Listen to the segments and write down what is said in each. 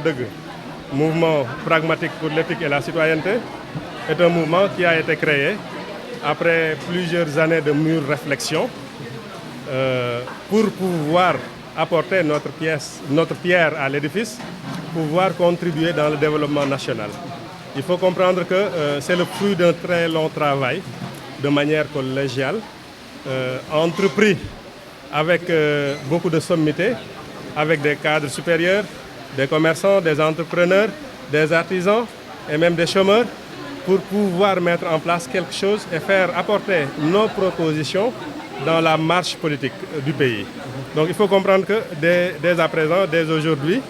dëgg mouvement pragmatique pour l'éthique et la citoyenneté est un mouvement qui a été créé après plusieurs années de mûre réflexion pour pouvoir apporter notre pierre à l'édifice, pouvoir contribuer dans le développement national. Il faut comprendre que c'est le fruit d'un très long travail de manière collégiale, entrepris avec beaucoup de sommité, avec des cadres supérieurs, des commerçants, des entrepreneurs, des artisans et même des chômeurs pour pouvoir mettre en place quelque chose et faire apporter nos propositions dans la marche politique du pays. Donc il faut comprendre que dès à présent, dès aujourd'hui,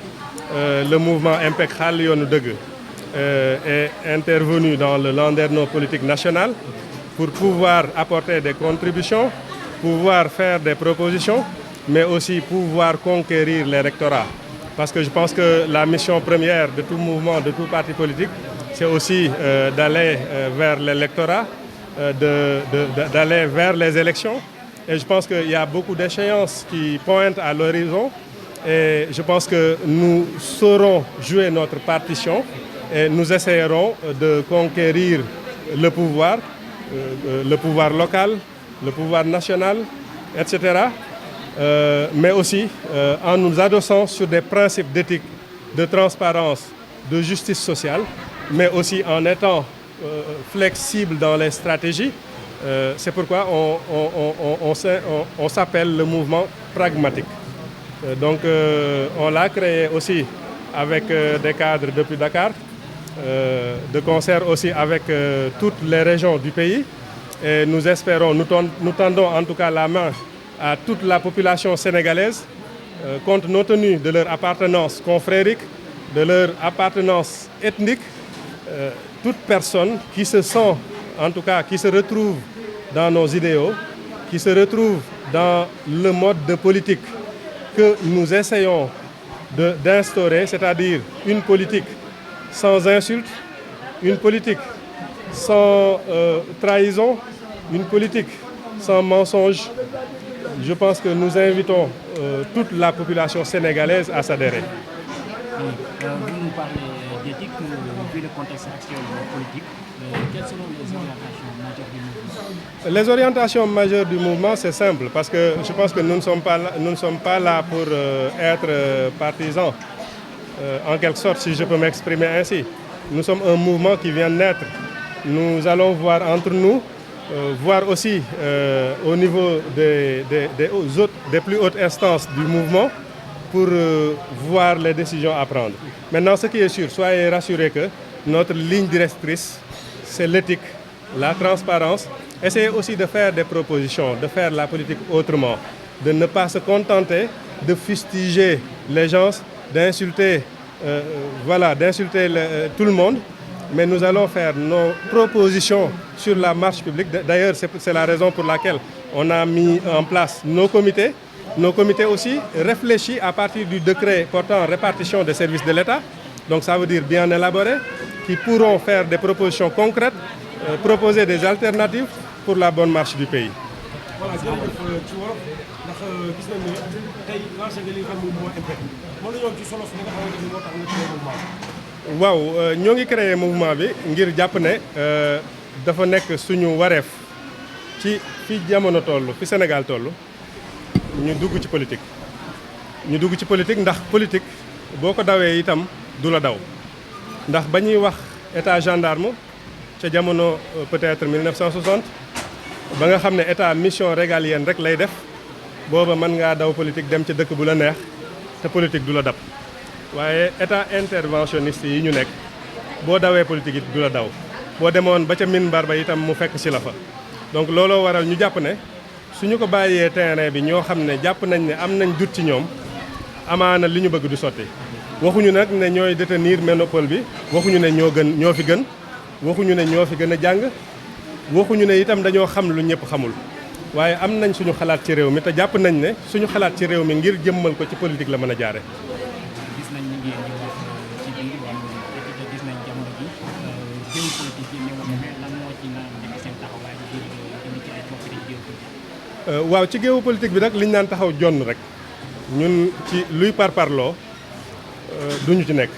le mouvement Impact Xaal Yoonu Dëgg est intervenu dans le landerneau politique national pour pouvoir apporter des contributions, pouvoir faire des propositions, mais aussi pouvoir conquérir l'électorat. Parce que je pense que la mission première de tout mouvement, de tout parti politique, c'est aussi d'aller vers l'électorat, d'aller vers les élections. Et je pense qu'il y a beaucoup d'échéances qui pointent à l'horizon. Et je pense que nous saurons jouer notre partition et nous essayerons de conquérir le pouvoir local, le pouvoir national, etc. Mais aussi en nous adossant sur des principes d'éthique, de transparence, de justice sociale, mais aussi en étant flexible dans les stratégies. C'est pourquoi on s'appelle le mouvement pragmatique. Donc on l'a créé aussi avec des cadres depuis Dakar, de concert aussi avec toutes les régions du pays. Et nous espérons, nous tendons en tout cas la main à toute la population sénégalaise, compte tenu de leur appartenance confrérique, de leur appartenance ethnique, toute personne qui se sent, en tout cas qui se retrouve dans nos idéaux, qui se retrouve dans le mode de politique que nous essayons d'instaurer, c'est-à-dire une politique sans insulte, une politique sans trahison, une politique sans mensonge. Je pense que nous invitons toute la population sénégalaise à s'adhérer. Vous nous parlez d'éthique, vu le contexte actuel politique. Quelles seront les orientations majeures du mouvement? Les orientations majeures du mouvement, c'est simple, parce que je pense que nous ne sommes pas là pour être partisans, en quelque sorte, si je peux m'exprimer ainsi. Nous sommes un mouvement qui vient de naître. Nous allons voir entre nous, voir aussi au niveau des plus hautes instances du mouvement pour voir les décisions à prendre. Maintenant, ce qui est sûr, soyez rassurés que notre ligne directrice, c'est l'éthique, la transparence. Essayez aussi de faire des propositions, de faire la politique autrement, de ne pas se contenter de fustiger les gens, d'insulter tout le monde. Mais nous allons faire nos propositions sur la marche publique. D'ailleurs, c'est la raison pour laquelle on a mis en place nos comités. Nos comités aussi réfléchissent à partir du décret portant répartition des services de l'État. Donc ça veut dire bien élaboré, qui pourront faire des propositions concrètes, proposer des alternatives pour la bonne marche du pays. Voilà, jërëjëf ci wolof ndax gis nañ ne tey lancé nga li nga xam moom moo Impact mën nañoo ci solo fi nga xamante ni moo tax nga créé mouvement. waaw ñoo ngi créé mouvement bi ngir jàpp ne dafa nekk suñu wareef ci fi jamono toll fi Sénégal toll ñu dugg ci politique. ñu dugg ci politique ndax politique boo ko dawee itam du la daw ndax ba ñuy wax état gendarme ca jamono peut-être 1960 ba nga xam ne état mission régalienne rek lay def booba mën ngaa daw politique dem ca dëkk bu la neex te politique du la dab. waaye état interventionniste yi ñu nekk boo dawee politique it du la daw boo demoon ba ca minbar ba itam mu fekk si la fa. donc looloo waral ñu jàpp ne suñu ko bàyyee terrain bi ñoo xam ne jàpp nañ ne am nañ dut ci ñoom amaana li ñu bëgg du sotti. waxuñu nag ne ñooy détenir monopole bi waxuñu ne ñoo fi gën waxuñu ne ñoo fi gën a jàng waxuñu ne itam dañoo xam lu ñëpp xamul. waaye am nañ suñu xalaat ci réew mi te jàpp nañ ne suñu xalaat ci réew mi ngir jëmmal ko ci politique la mën a jaare. gis nañ ni ngeen di wax ci biir wàllu éthique gis nañ jamono ji géopolitique yi ni mu demee lan moo ci naan nekk seen taxawaay ngir indi ci ay coppite ci géopolitique. waaw ci géopolitique bi nag liñ naan taxaw jonn rek ñun ci luy parparloo duñu ci nekk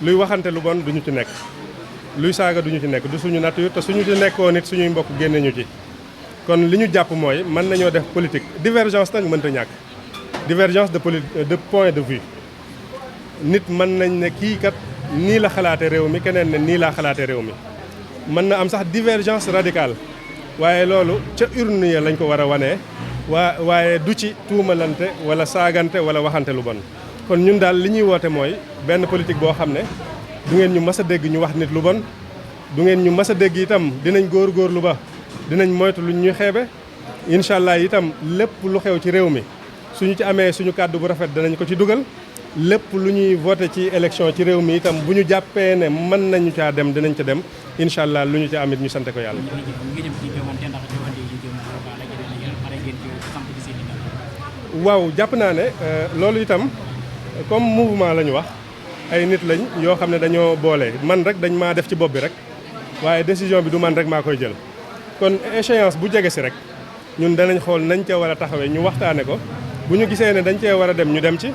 luy waxante lu bon duñu ci nekk luy saaga duñu ci nekk du suñu nature te suñu ci nekkoon nit suñuy mbokk génne ñu ci kon li ñu jàpp mooy mën nañoo def politique divergence nag mënta ñàkk divergence de point de vue nit mën nañ ne kii kat nii la xalaate réew mi keneen ne nii laa xalaate réew mi mën na am sax divergence radicale waaye loolu ca urne ya lañ ko war a wanee waaye du ci tuumalante wala saagante wala waxante lu bon kon ñun daal li ñuy woote mooy benn politique boo xam ne du ngeen ñu mës a dégg ñu wax nit lu bon du ngeen ñu mës a dégg itam dinañ góorgóorlu ba dinañ moytu lu ñuy xeebe incha allah itam lépp lu xew ci réew mi suñu ci amee suñu kàddu bu rafet danañ ko ci dugal lépp lu ñuy voté ci élection ci réew mi itam bu ñu jàppee ne mën nañu caa dem dinañ ca dem incha allah lu ñu ci amit ñu sante ko yàlla. waaw jàpp naa ne loolu itam comme mouvement la ñu wax ay nit lañ yoo xam ne dañoo boole man rek dañ maa def ci bopp bi rek waaye décision bi du man rek maa koy jël kon échéance bu jege si rek ñun danañ xool nañ ca war a taxawee ñu waxtaane ko bu ñu gisee ne dañ cee war a dem ñu dem ci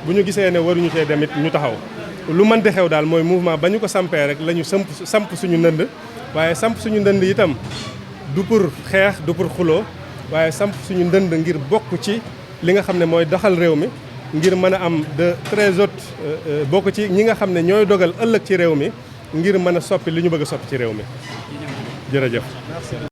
bu ñu gisee ne waruñu cee dem it ñu taxaw lu mën di xew daal mooy mouvement ba ñu ko sampee rek la ñu samp suñu ndënd waaye samp suñu ndënd itam du pour xeex du pour xuloo waaye samp suñu ndënd ngir bokk ci li nga xam ne mooy doxal réew mi ngir mën a am de très haute bokk ci ñi nga xam ne ñooy dogal ëllëg ci réew mi ngir mën a soppi li ñu bëgg a soppi ci réew mi jërëjëf